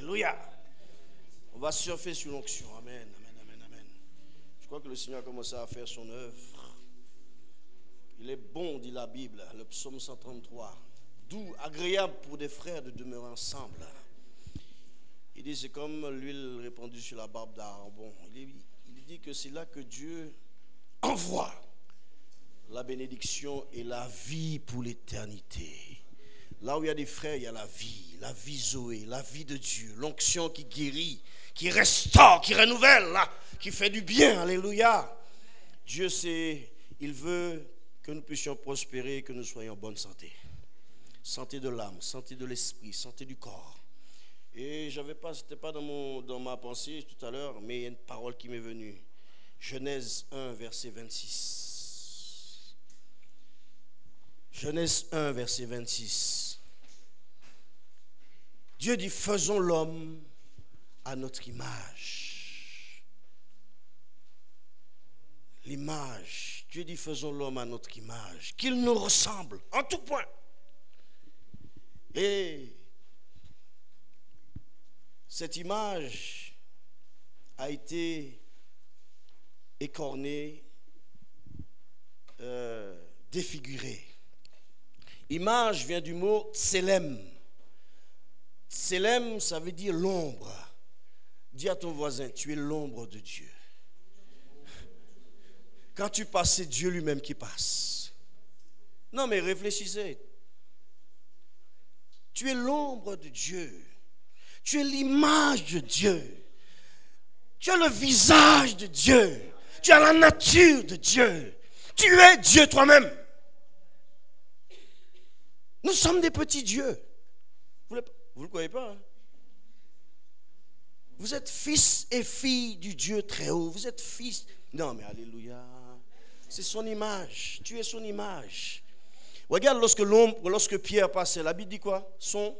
Alléluia. On va surfer sur l'onction. Amen, amen, amen, amen. Je crois que le Seigneur a commencé à faire son œuvre. Il est bon, dit la Bible, le psaume 133. Doux, agréable pour des frères de demeurer ensemble. Il dit, c'est comme l'huile répandue sur la barbe d'Aaron. Il dit que c'est là que Dieu envoie la bénédiction et la vie pour l'éternité. Là où il y a des frères, il y a la vie Zoé, la vie de Dieu, l'onction qui guérit, qui restaure, qui renouvelle, là, qui fait du bien. Alléluia. Dieu, il veut que nous puissions prospérer, que nous soyons en bonne santé. Santé de l'âme, santé de l'esprit, santé du corps. Et c'était pas dans ma pensée tout à l'heure, mais il y a une parole qui m'est venue. Genèse 1, verset 26. Genèse 1, verset 26. Dieu dit, faisons l'homme à notre image. L'image. Dieu dit, faisons l'homme à notre image. Qu'il nous ressemble en tout point. Et cette image a été écornée, défigurée. Image vient du mot tselem. Tselem, ça veut dire l'ombre. Dis à ton voisin, tu es l'ombre de Dieu. Quand tu passes, c'est Dieu lui-même qui passe. Non, mais réfléchissez. Tu es l'ombre de Dieu. Tu es l'image de Dieu. Tu as le visage de Dieu. Tu as la nature de Dieu. Tu es Dieu toi-même. Nous sommes des petits dieux. Vous ne le croyez pas, hein? Vous êtes fils et filles du Dieu très haut. Vous êtes fils. Non, mais alléluia. C'est son image. Tu es son image. Regarde, lorsque Pierre passait, la Bible dit quoi? Son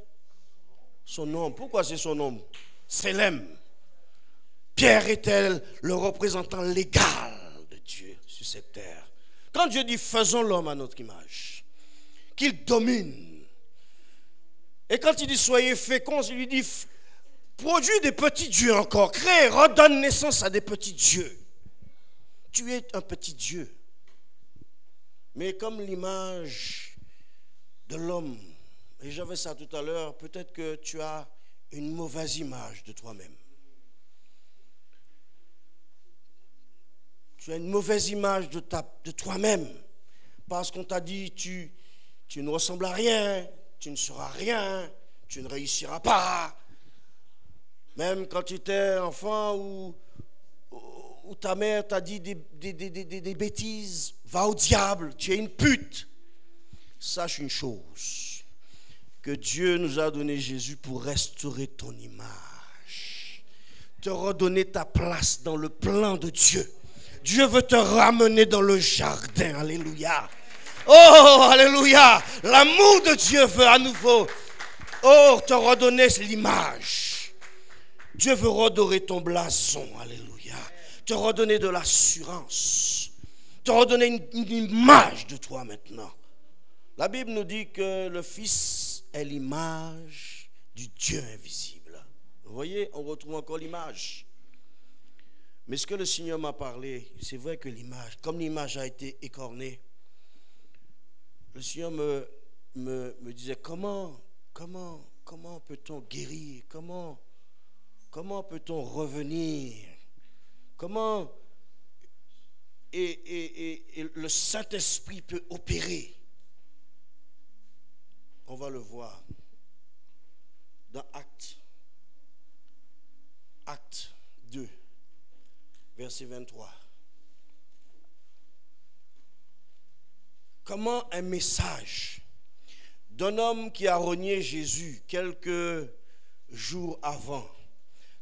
nom. Pourquoi c'est son nom? Tselem. Pierre était le représentant légal de Dieu sur cette terre. Quand Dieu dit faisons l'homme à notre image, qu'il domine. Et quand il dit soyez féconds, il lui dit produis des petits dieux encore, crée, redonne naissance à des petits dieux. Tu es un petit Dieu. Mais comme l'image de l'homme, et j'avais ça tout à l'heure, peut-être que tu as une mauvaise image de toi-même. Tu as une mauvaise image de toi-même. Parce qu'on t'a dit, tu ne ressembles à rien, tu ne seras rien, tu ne réussiras pas. Même quand tu étais enfant ou ta mère t'a dit des bêtises, va au diable, tu es une pute. Sache une chose, que Dieu nous a donné Jésus pour restaurer ton image, te redonner ta place dans le plan de Dieu. Dieu veut te ramener dans le jardin, alléluia. Oh, alléluia, l'amour de Dieu veut à nouveau, te redonner l'image. Dieu veut redorer ton blason, alléluia. Te redonner de l'assurance, te redonner une image de toi maintenant. La Bible nous dit que le Fils est l'image du Dieu invisible. Vous voyez, on retrouve encore l'image. Mais ce que le Seigneur m'a parlé, c'est vrai que l'image, comme l'image a été écornée, le Seigneur me disait comment peut-on guérir, comment peut-on revenir, comment et le Saint-Esprit peut opérer. On va le voir dans Acte 2, verset 23. Comment un message d'un homme qui a renié Jésus quelques jours avant,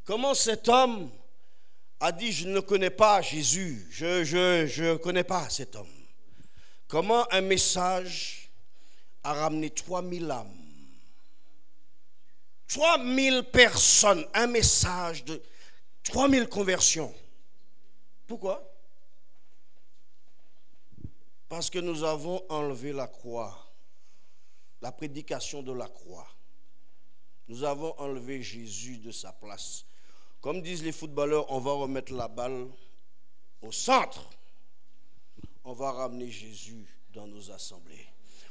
comment cet homme a dit je ne connais pas Jésus, je ne connais pas cet homme. Comment un message a ramené 3000 âmes, 3000 personnes, un message de 3000 conversions. Pourquoi? Parce que nous avons enlevé la croix, la prédication de la croix. Nous avons enlevé Jésus de sa place. Comme disent les footballeurs, on va remettre la balle au centre. On va ramener Jésus dans nos assemblées.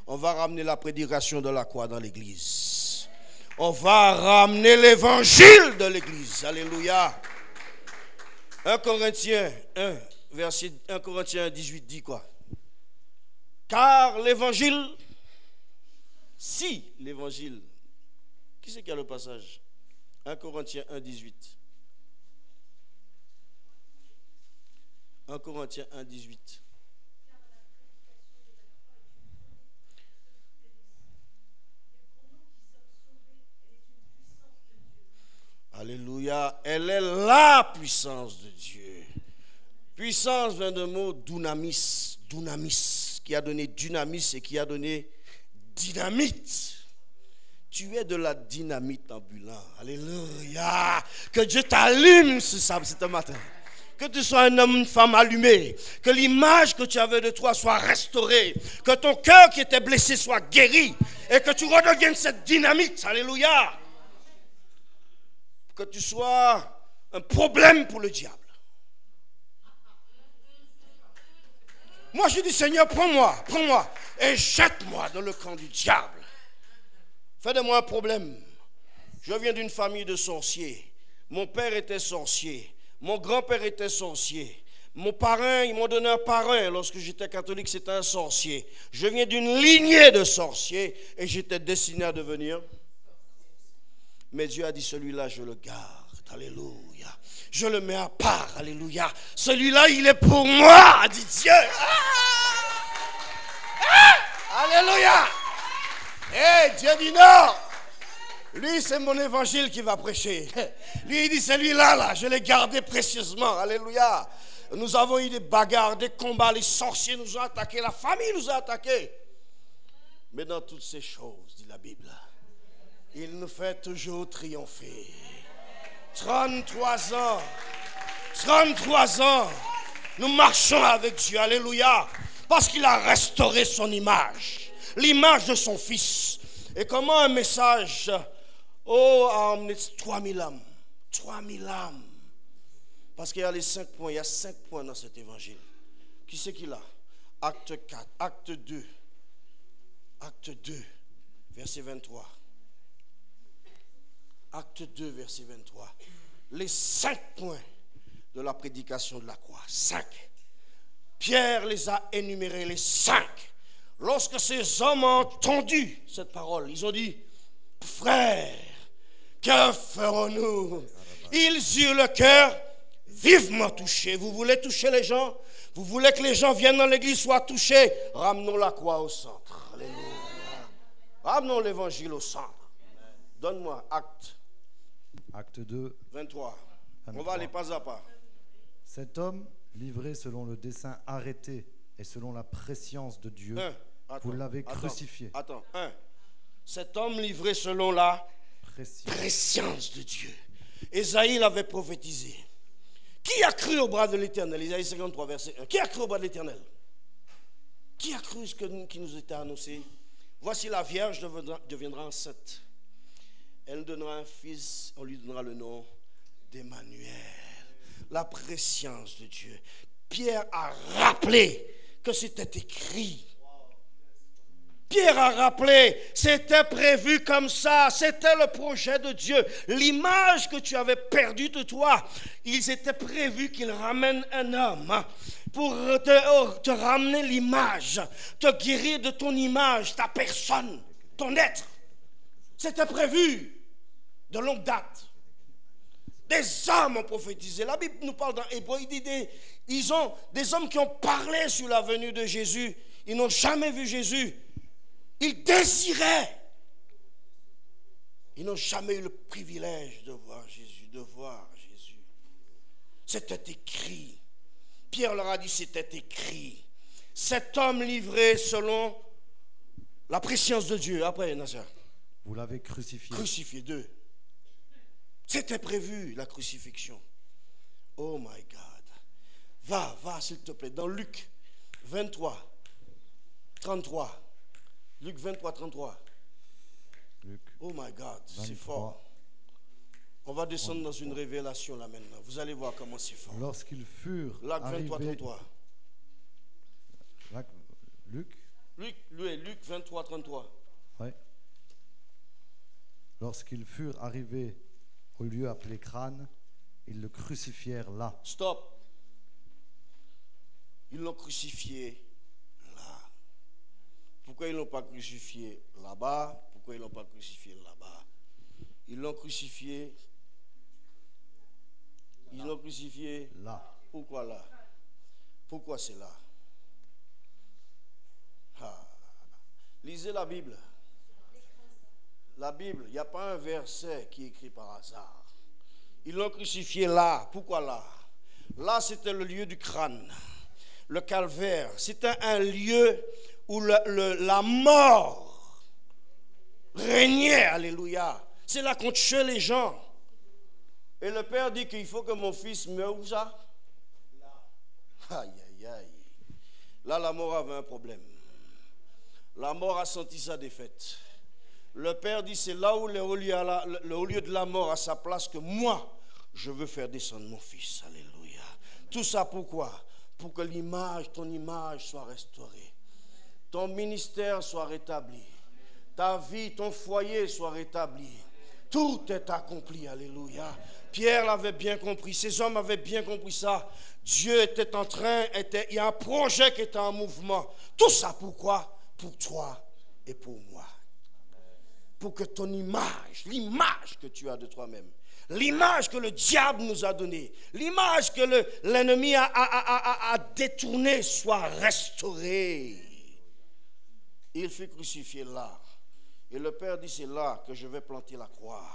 On va ramener la prédication de la croix dans l'église. On va ramener l'évangile de l'église. Alléluia. 1 Corinthiens 1, verset 1 Corinthiens 18 dit quoi? Car l'évangile, si l'évangile, qui c'est qui a le passage? 1 Corinthiens 1, 18. 1 Corinthiens 1, 18. Alléluia. Elle est la puissance de Dieu. Puissance vient du mot dunamis. Dunamis, qui a donné dynamis et qui a donné dynamite. Tu es de la dynamite ambulant. Alléluia. Que Dieu t'allume ce matin. Que tu sois un homme, une femme allumée. Que l'image que tu avais de toi soit restaurée. Que ton cœur qui était blessé soit guéri. Et que tu redeviennes cette dynamite. Alléluia. Que tu sois un problème pour le diable. Moi je dis Seigneur, prends-moi et jette-moi dans le camp du diable. Fais de moi un problème. Je viens d'une famille de sorciers. Mon père était sorcier. Mon grand-père était sorcier. Mon parrain, ils m'ont donné un parrain lorsque j'étais catholique, c'était un sorcier. Je viens d'une lignée de sorciers et j'étais destiné à devenir. Mais Dieu a dit, celui-là, je le garde. Alléluia. Je le mets à part. Alléluia. Celui-là, il est pour moi, dit Dieu. Alléluia. Et Dieu dit non. Lui, c'est mon évangile qui va prêcher. Lui, il dit, celui-là, je l'ai gardé précieusement. Alléluia. Nous avons eu des bagarres, des combats. Les sorciers nous ont attaqués. La famille nous a attaqués. Mais dans toutes ces choses, dit la Bible, il nous fait toujours triompher. 33 ans, nous marchons avec Dieu, alléluia, parce qu'il a restauré son image, l'image de son fils. Et comment un message, a emmené 3000 âmes, 3000 âmes, parce qu'il y a les 5 points, il y a 5 points dans cet évangile. Qui c'est qu'il a? Acte 4, acte 2, verset 23. Acte 2, verset 23. Les 5 points de la prédication de la croix. 5. Pierre les a énumérés, les 5. Lorsque ces hommes ont entendu cette parole, ils ont dit, frères, que ferons-nous? Ils eurent le cœur vivement touché. Vous voulez toucher les gens? Vous voulez que les gens viennent dans l'église, soient touchés? Ramenons la croix au centre. Alléluia. Ramenons l'évangile au centre. Donne-moi Acte 2, 23. On va aller pas à pas. Cet homme, livré selon le dessein arrêté et selon la prescience de Dieu, vous l'avez crucifié. Cet homme livré selon la prescience de Dieu. Ésaïe l'avait prophétisé. Qui a cru au bras de l'Éternel? Ésaïe 53, verset 1. Qui a cru au bras de l'Éternel? Qui a cru ce qui nous était annoncé? Voici la Vierge deviendra enceinte. Elle donnera un fils, on lui donnera le nom d'Emmanuel. La prescience de Dieu. Pierre a rappelé que c'était écrit. Pierre a rappelé, c'était prévu comme ça, c'était le projet de Dieu. L'image que tu avais perdue de toi, ils étaient prévus qu'il ramène un homme pour te ramener l'image, te guérir de ton image, ta personne, ton être. C'était prévu de longue date. Des hommes ont prophétisé. La Bible nous parle dans Hébreux, il dit ils ont des hommes qui ont parlé sur la venue de Jésus. Ils n'ont jamais vu Jésus. Ils désiraient. Ils n'ont jamais eu le privilège de voir Jésus, C'était écrit. Pierre leur a dit, c'était écrit. Cet homme livré selon la prescience de Dieu. Après, Nasser. Vous l'avez crucifié. Crucifié, 2. C'était prévu, la crucifixion. Oh my God. Va, s'il te plaît, dans Luc 23, 33. Luc 23, 33. Luc Oh my God, 23. c'est fort. On va descendre dans une révélation là maintenant. Vous allez voir comment c'est fort. Lorsqu'ils furent Luc 23, arrivés... 33. Luc 23, 33. Oui. Lorsqu'ils furent arrivés au lieu appelé Crâne, ils le crucifièrent là. Stop. Ils l'ont crucifié là. Pourquoi ils ne l'ont pas crucifié là-bas? Pourquoi ils ne l'ont pas crucifié là-bas? Ils l'ont crucifié. Ils l'ont crucifié là. Pourquoi là? Pourquoi c'est là? Lisez la Bible. La Bible, il n'y a pas un verset qui est écrit par hasard. Ils l'ont crucifié là. Pourquoi là? Là, c'était le lieu du crâne. Le calvaire. C'était un lieu où la mort régnait. Alléluia. C'est là qu'on tuait les gens. Et le père dit qu'il faut que mon fils meure. Où ça? Aïe, aïe, aïe. Là, la mort avait un problème. La mort a senti sa défaite. Le père dit, c'est là où le haut lieu de la mort a sa place que moi, je veux faire descendre mon fils. Alléluia. Tout ça pourquoi? Pour que ton image soit restaurée. Ton ministère soit rétabli. Ta vie, ton foyer soit rétabli. Tout est accompli. Alléluia. Pierre l'avait bien compris. Ces hommes avaient bien compris ça. Dieu était en train, il y a un projet qui était en mouvement. Tout ça pourquoi? Pour toi et pour moi. Pour que ton image, l'image que tu as de toi-même, l'image que le diable nous a donnée, l'image que l'ennemi a détournée soit restaurée. Il fut crucifié là. Et le Père dit, c'est là que je vais planter la croix.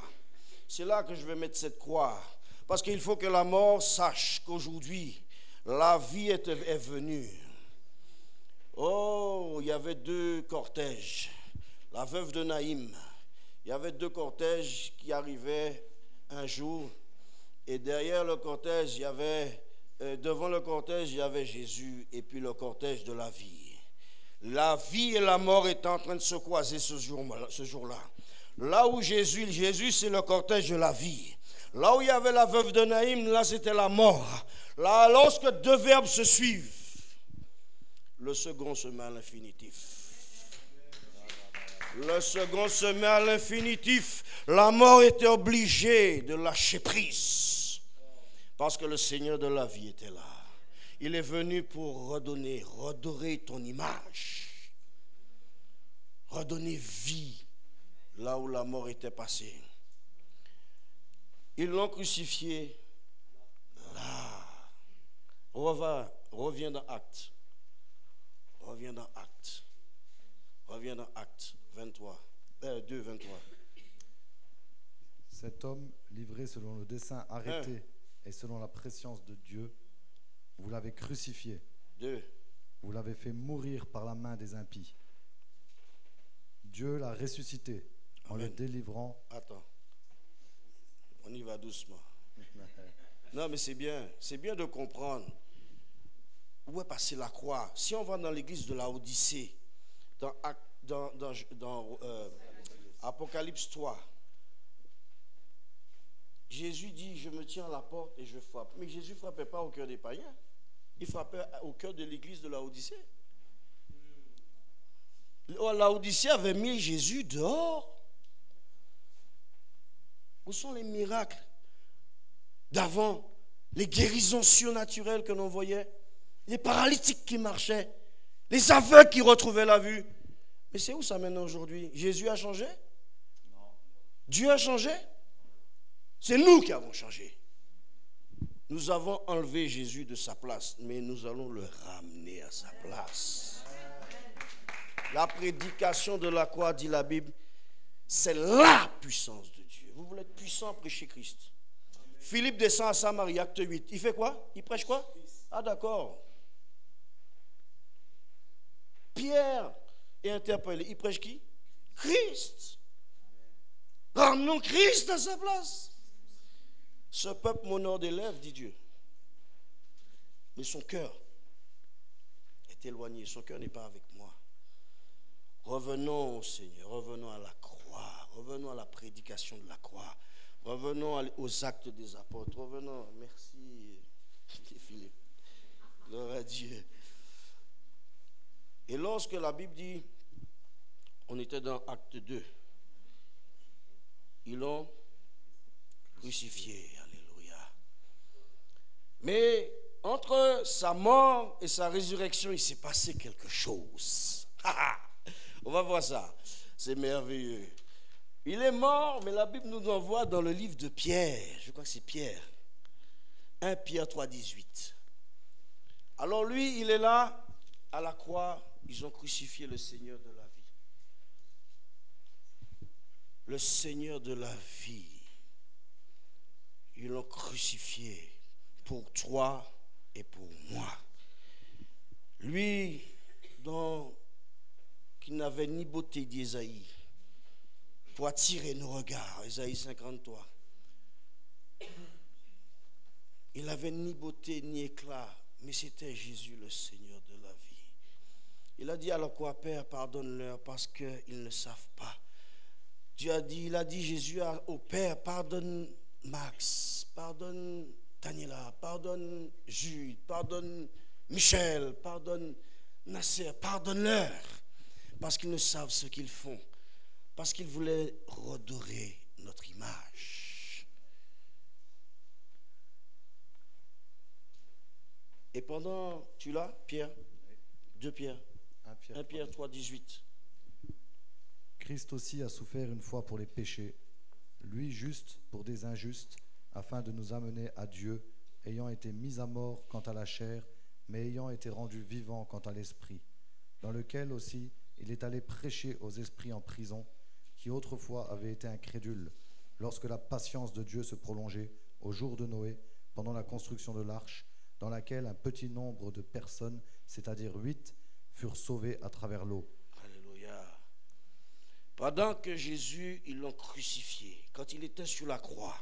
C'est là que je vais mettre cette croix. Parce qu'il faut que la mort sache qu'aujourd'hui, la vie est venue. Oh, il y avait 2 cortèges. La veuve de Naïm. Il y avait 2 cortèges qui arrivaient un jour. Et derrière le cortège, devant le cortège, il y avait Jésus. Et puis le cortège de la vie. La vie et la mort étaient en train de se croiser ce jour-là. Là où Jésus, c'est le cortège de la vie. Là où il y avait la veuve de Naïm, là c'était la mort. Là, lorsque 2 verbes se suivent, le second se met à l'infinitif. Le second se met à l'infinitif. La mort était obligée de lâcher prise. Parce que le Seigneur de la vie était là. Il est venu pour redorer ton image. Redonner vie là où la mort était passée. Ils l'ont crucifié là. Reviens dans Actes. Reviens dans Actes. Reviens dans Actes 2, 23. Cet homme, livré selon le dessein arrêté et selon la prescience de Dieu, vous l'avez crucifié. 2. Vous l'avez fait mourir par la main des impies. Dieu l'a ressuscité en le délivrant. Attends. On y va doucement. Non, mais c'est bien de comprendre où est passée la croix. Si on va dans l'église de la Odyssée, dans Apocalypse 3, Jésus dit, je me tiens à la porte et je frappe. Mais Jésus ne frappait pas au cœur des païens. Il frappait au cœur de l'église de la Odyssée. La Odyssée avait mis Jésus dehors. Où sont les miracles d'avant? Les guérisons surnaturelles que l'on voyait, les paralytiques qui marchaient, les aveugles qui retrouvaient la vue. Mais c'est où ça maintenant aujourd'hui? Jésus a changé? Non. Dieu a changé? C'est nous qui avons changé. Nous avons enlevé Jésus de sa place, mais nous allons le ramener à sa place. La prédication de la croix, dit la Bible, c'est la puissance de Dieu. Vous voulez être puissant, prêchez Christ. Philippe descend à Samarie, acte 8. Il fait quoi? Il prêche quoi? Ah d'accord. Pierre est interpellé. Il prêche qui? Christ. Ramenons Christ à sa place. Ce peuple m'honore des lèvres, dit Dieu. Mais son cœur est éloigné. Son cœur n'est pas avec moi. Revenons au Seigneur. Revenons à la croix. Revenons à la prédication de la croix. Revenons aux actes des apôtres. Revenons. Merci, Philippe. Gloire à Dieu. Et lorsque la Bible dit, on était dans Acte 2, ils l'ont crucifié. Alléluia. Mais entre sa mort et sa résurrection, il s'est passé quelque chose. On va voir ça. C'est merveilleux. Il est mort, mais la Bible nous envoie dans le livre de Pierre. Je crois que c'est Pierre. 1 Pierre 3, 18. Alors lui, il est là, à la croix. Ils ont crucifié le Seigneur de la vie. Le Seigneur de la vie. Ils l'ont crucifié pour toi et pour moi. Lui, qui n'avait ni beauté d'Ésaïe, pour attirer nos regards, Ésaïe 53. Il n'avait ni beauté ni éclat, mais c'était Jésus le Seigneur de la vie. Il a dit alors quoi, Père, pardonne-leur parce qu'ils ne savent pas. Il a dit Jésus au Père, pardonne Max, pardonne Daniela, pardonne Jude, pardonne Michel, pardonne Nasser, pardonne-leur parce qu'ils ne savent ce qu'ils font, parce qu'ils voulaient redorer notre image. Et pendant, tu l'as, Pierre, 2 Pierre, 1 Pierre 3, 18. Christ aussi a souffert une fois pour les péchés, lui juste pour des injustes, afin de nous amener à Dieu, ayant été mis à mort quant à la chair, mais ayant été rendu vivant quant à l'esprit, dans lequel aussi il est allé prêcher aux esprits en prison, qui autrefois avaient été incrédules, lorsque la patience de Dieu se prolongeait au jour de Noé, pendant la construction de l'arche, dans laquelle un petit nombre de personnes, c'est-à-dire 8, furent sauvées à travers l'eau. Alléluia. Pendant que Jésus, ils l'ont crucifié, quand il était sur la croix,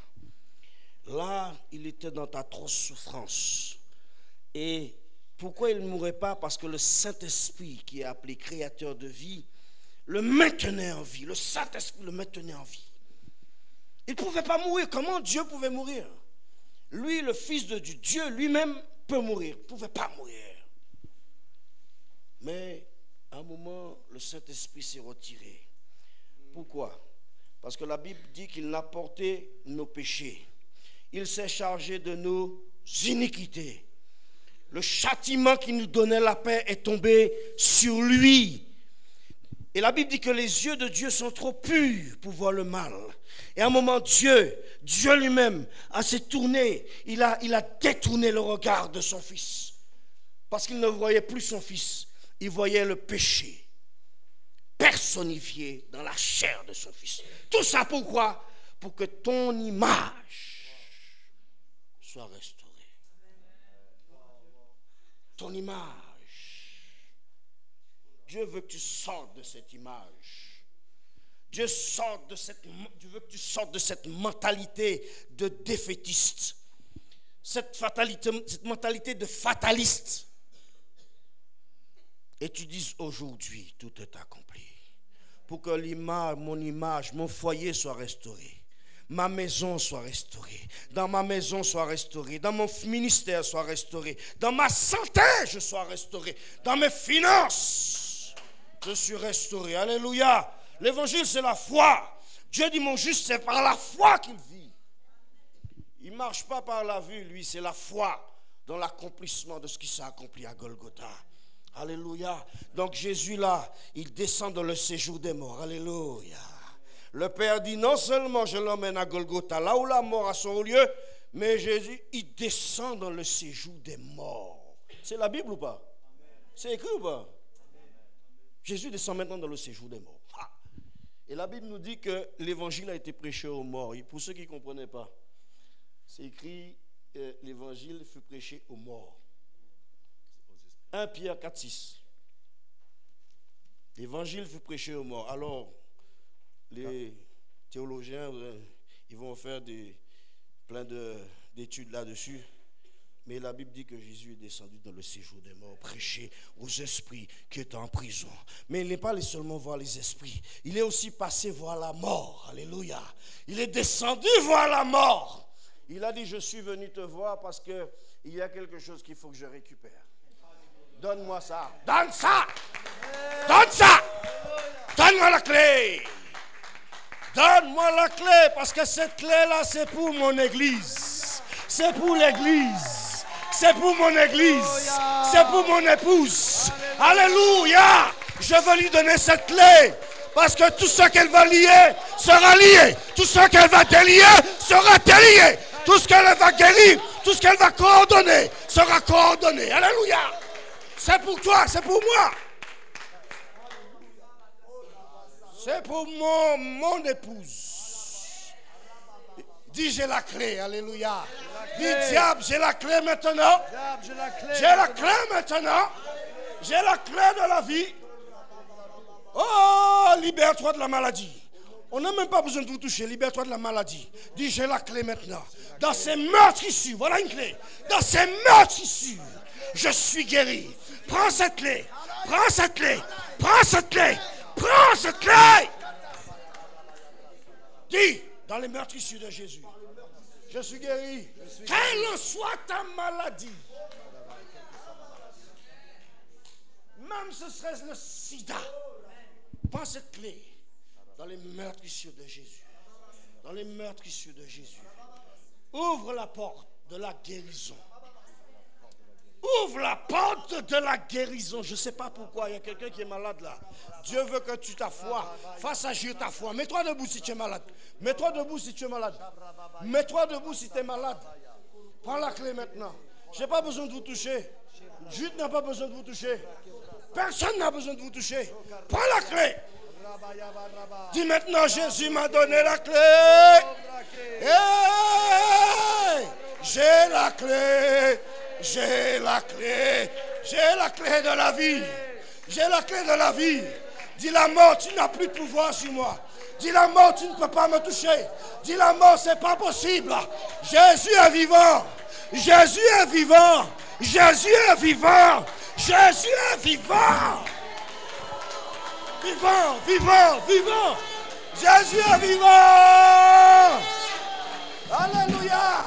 là, il était dans d'atroces souffrances. Et pourquoi il ne mourait pas? Parce que le Saint-Esprit, qui est appelé créateur de vie, le maintenait en vie. Le Saint-Esprit le maintenait en vie. Il ne pouvait pas mourir. Comment Dieu pouvait mourir? Lui, le Fils de Dieu, Dieu lui-même peut mourir. Il ne pouvait pas mourir. Mais à un moment, le Saint-Esprit s'est retiré. Pourquoi? Parce que la Bible dit qu'il a porté nos péchés. Il s'est chargé de nos iniquités. Le châtiment qui nous donnait la paix est tombé sur lui. Et la Bible dit que les yeux de Dieu sont trop purs pour voir le mal. Et à un moment, Dieu lui-même s'est tourné. Il a détourné le regard de son fils. Parce qu'il ne voyait plus son fils. Il voyait le péché personnifié dans la chair de son fils. Tout ça pourquoi? Pour que ton image soit restaurée. Ton image. Dieu veut que tu sortes de cette image. Dieu veut que tu sortes de cette mentalité de défaitiste. Cette mentalité de fataliste. Et tu dises aujourd'hui, tout est accompli. Pour que mon image, mon foyer soit restauré. Ma maison soit restaurée. Dans ma maison soit restaurée. Dans mon ministère soit restauré. Dans ma santé, je sois restauré. Dans mes finances, je suis restauré. Alléluia. L'évangile, c'est la foi. Dieu dit, mon juste, c'est par la foi qu'il vit. Il ne marche pas par la vue, lui, c'est la foi dans l'accomplissement de ce qui s'est accompli à Golgotha. Alléluia. Donc Jésus là, il descend dans le séjour des morts. Alléluia. Le Père dit non seulement je l'emmène à Golgotha, là où la mort a son lieu, mais Jésus, il descend dans le séjour des morts. C'est la Bible ou pas? C'est écrit ou pas? Jésus descend maintenant dans le séjour des morts. Et la Bible nous dit que l'évangile a été prêché aux morts. Et pour ceux qui ne comprenaient pas, c'est écrit l'évangile fut prêché aux morts. 1 Pierre 4, 6. L'évangile fut prêché aux morts. Alors, les théologiens, ils vont faire plein d'études là-dessus. Mais la Bible dit que Jésus est descendu dans le séjour des morts, prêcher aux esprits qui étaient en prison. Mais il n'est pas allé seulement voir les esprits. Il est aussi passé voir la mort. Alléluia. Il est descendu voir la mort. Il a dit, je suis venu te voir parce qu'il y a quelque chose qu'il faut que je récupère. Donne-moi ça. Donne ça. Donne ça. Donne-moi la clé. Donne-moi la clé parce que cette clé-là, c'est pour mon église. C'est pour l'église. C'est pour mon église. C'est pour mon épouse. Alléluia. Je veux lui donner cette clé. Parce que tout ce qu'elle va lier sera lié. Tout ce qu'elle va délier sera délié. Tout ce qu'elle va guérir, tout ce qu'elle va coordonner sera coordonné. Alléluia. C'est pour toi, c'est pour moi. C'est pour mon épouse. Dis, j'ai la clé. Alléluia. Dis, diable, j'ai la clé maintenant. J'ai la clé maintenant. J'ai la clé de la vie. Oh, libère-toi de la maladie. On n'a même pas besoin de vous toucher. Libère-toi de la maladie. Dis, j'ai la clé maintenant. Dans ces meurtrissures, voilà une clé. Dans ces meurtrissures, je suis guéri. Prends cette clé. Prends cette clé. Prends cette clé. Prends cette clé. Dis, dans les meurtrissures de Jésus, je suis guéri. Quelle en soit ta maladie. Même ce serait le sida. Prends cette clé. Dans les meurtrissures de Jésus. Dans les meurtrissures de Jésus. Ouvre la porte de la guérison. Ouvre la porte de la guérison. Je ne sais pas pourquoi. Il y a quelqu'un qui est malade là. Dieu veut que tu ta foi. Fasse agir ta foi. Mets-toi debout si tu es malade. Mets-toi debout si tu es malade. Mets-toi debout si tu es malade. Prends la clé maintenant. Je n'ai pas besoin de vous toucher. Jude n'a pas besoin de vous toucher. Personne n'a besoin de vous toucher. Prends la clé. Dis maintenant, Jésus m'a donné la clé. Hey, j'ai la clé. J'ai la clé. J'ai la clé de la vie. J'ai la clé de la vie. Dis la mort, tu n'as plus de pouvoir sur moi. Dis la mort, tu ne peux pas me toucher. Dis la mort, c'est pas possible. Jésus est vivant. Jésus est vivant. Jésus est vivant. Jésus est vivant. Vivant, vivant, vivant. Jésus est vivant. Alléluia.